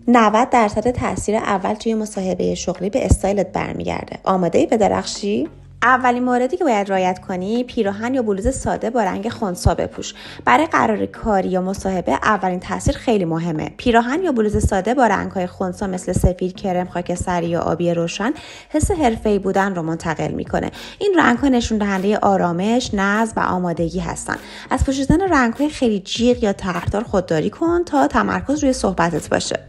90% تاثیر اول توی مصاحبه شغلی به استایلت برمیگرده. آماده‌ای بدرخشی؟ اولین موردی که باید رعایت کنی، پیراهن یا بلوز ساده با رنگ خنثی بپوش. برای قرار کاری یا مصاحبه اولین تاثیر خیلی مهمه. پیراهن یا بلوز ساده با رنگ‌های خنثی مثل سفید، کرم، خاکستری یا آبی روشن حس حرفه‌ای بودن رو منتقل میکنه. این رنگ‌ها نشون دهنده آرامش، نظم و آمادگی هستن. از پوشیدن رنگ‌های خیلی جیغ یا طرحدار خودداری کن تا تمرکز روی صحبتت باشه.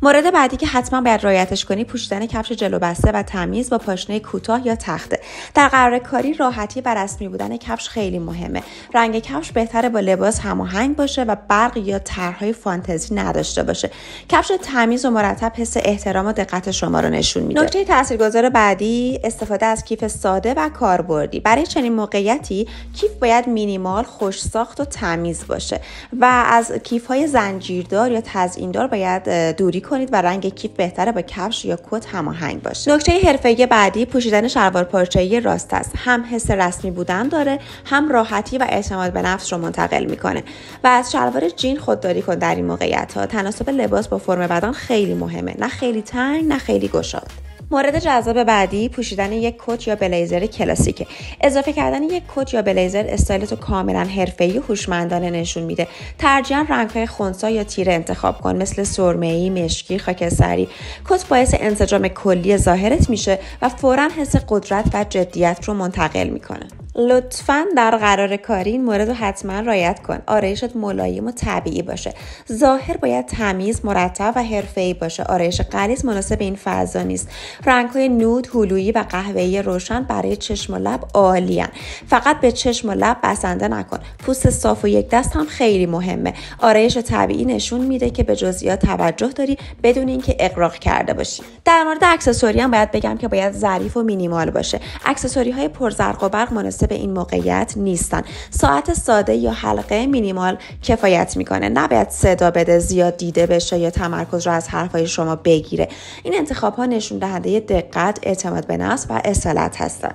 مورد بعدی که حتما باید رعایتش کنی، پوشیدن کفش جلو بسته و تمیز با پاشنه کوتاه یا تخته. در قرار کاری راحتی و رسمی بودن کفش خیلی مهمه. رنگ کفش بهتره با لباس هماهنگ باشه و برق یا طرح‌های فانتزی نداشته باشه. کفش تمیز و مرتب حس احترام و دقت شما رو نشون میده. نکته تاثیرگذار بعدی، استفاده از کیف ساده و کاربردی. برای چنین موقعیتی کیف باید مینیمال، خوش ساخت و تمیز باشه و از کیف‌های زنجیردار یا تزییندار باید دوری کنید و رنگ کیف بهتره با کفش یا کت هماهنگ باشه. نکته حرفه‌ای بعدی، پوشیدن شلوار پارچه‌ای راست است. هم حس رسمی بودن داره، هم راحتی و اعتماد به نفس رو منتقل میکنه. و از شلوار جین خودداری کن در این موقعیت‌ها. تناسب لباس با فرم بدن خیلی مهمه، نه خیلی تنگ نه خیلی گشاد. مورد جذاب بعدی، پوشیدن یک کت یا بلیزر کلاسیکه. اضافه کردن یک کت یا بلیزر استایلتو کاملا حرفه‌ای و هوشمندانه نشون میده. ترجیحاً رنگ‌های خنثی یا تیره انتخاب کن، مثل سرمه‌ای، مشکی، خاکستری. کت باعث انسجام کلی ظاهرت میشه و فوراً حس قدرت و جدیت رو منتقل میکنه. لطفاً در قرار کاری این مورد رو حتما رعایت کن. آرایشت ملایم و طبیعی باشه. ظاهر باید تمیز، مرتب و حرفه‌ای باشه. آرایش غلیظ مناسب این فضا نیست. رنگ‌های نود، هلویی و قهوه‌ای روشن برای چشم و لب عالیان. فقط به چشم و لب بسنده نکن. پوست صاف و یک دست هم خیلی مهمه. آرایش طبیعی نشون میده که به جزئیات توجه داری بدون اینکه اغراق کرده باشی. در مورد اکسسوری هم باید بگم که باید ظریف و مینیمال باشه. اکسسوری‌های پرزرق و برق مناسب به این موقعیت نیستن. ساعت ساده یا حلقه مینیمال کفایت میکنه. نباید صدا بده، زیاد دیده بشه یا تمرکز رو از حرفای شما بگیره. این انتخاب‌ها نشون دهنده دقت، اعتماد به نفس و اصالت هستن.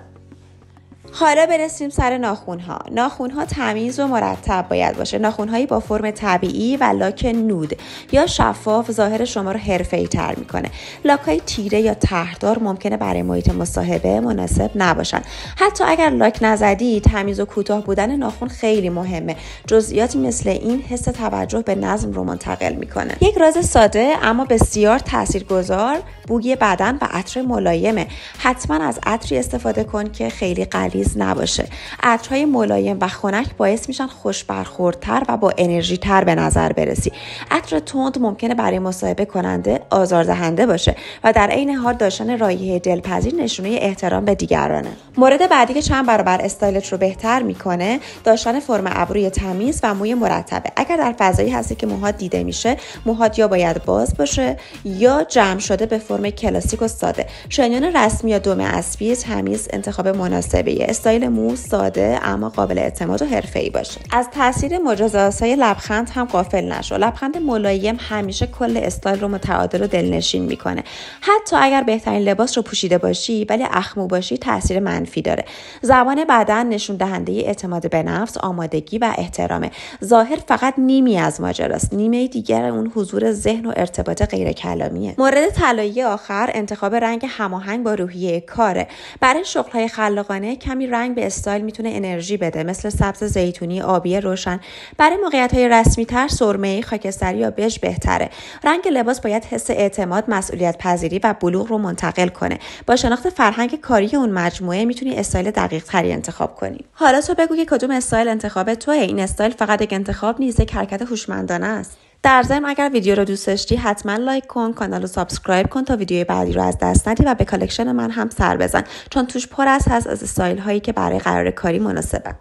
حالا برسیم سر ناخن‌ها. ناخن‌ها تمیز و مرتب باید باشه. ناخن‌هایی با فرم طبیعی و لاک نود یا شفاف ظاهر شما رو حرفه‌ای‌تر میکنه. لاک‌های تیره یا طرحدار ممکنه برای محیط مصاحبه مناسب نباشن. حتی اگر لاک نزدی، تمیز و کوتاه بودن ناخن خیلی مهمه. جزئیاتی مثل این حس توجه به نظم رو منتقل میکنه. یک راز ساده اما بسیار تاثیرگذار، بوی بدن و عطر ملایمه. حتما از عطری استفاده کن که خیلی غلیظ نباشه. عطرهای ملایم و خنک باعث میشن خوش برخوردتر و با انرژی تر به نظر برسی. عطر تند ممکنه برای مصاحبه کننده آزاردهنده باشه و در عین حال داشتن رایحه دلپذیر نشونه احترام به دیگرانه. مورد بعدی که چند برابر استایلت رو بهتر میکنه، داشتن فرم ابروی تمیز و موی مرتبه. اگر در فضایی هستی که موهات دیده میشه، موهات یا باید باز باشه یا جمع شده به فرم کلاسیک و ساده. شانیان رسمی یا دم اسبی تمیز انتخاب مناسبیه. استایل مو ساده اما قابل اعتماد و حرفه‌ای باشه. از تاثیر معجزه‌آسای لبخند هم غافل نشو. لبخند ملایم همیشه کل استایل رو متعادل و دلنشین میکنه. حتی اگر بهترین لباس رو پوشیده باشی ولی اخمو باشی، تاثیر منفی داره. زبان بدن نشون دهنده اعتماد به نفس، آمادگی و احترامه. ظاهر فقط نیمی از ماجراست. نیمه دیگر اون حضور ذهن و ارتباط غیر کلامیه. مورد طلایی آخر، انتخاب رنگ هماهنگ با روحیه کاره. برای شغل‌های خلاقانه کمی رنگ به استایل میتونه انرژی بده، مثل سبز زیتونی، آبی روشن. برای موقعیت‌های رسمی‌تر سرمه‌ای، خاکستری یا بژ بهتره. رنگ لباس باید حس اعتماد، مسئولیت پذیری و بلوغ رو منتقل کنه. با شناخت فرهنگ کاری اون مجموعه میتونی استایل دقیق‌تری انتخاب کنی. حالا تو بگو که کدوم استایل انتخاب توئه. این استایل فقط یک انتخاب نیست، یک حرکت هوشمندانه است. در ضمن اگر ویدیو رو دوست داشتی حتما لایک کن، کانال رو سابسکرایب کن تا ویدیوی بعدی رو از دست ندی و به کالکشن من هم سر بزن، چون توش پر هست از استایل هایی که برای قرار کاری مناسبه.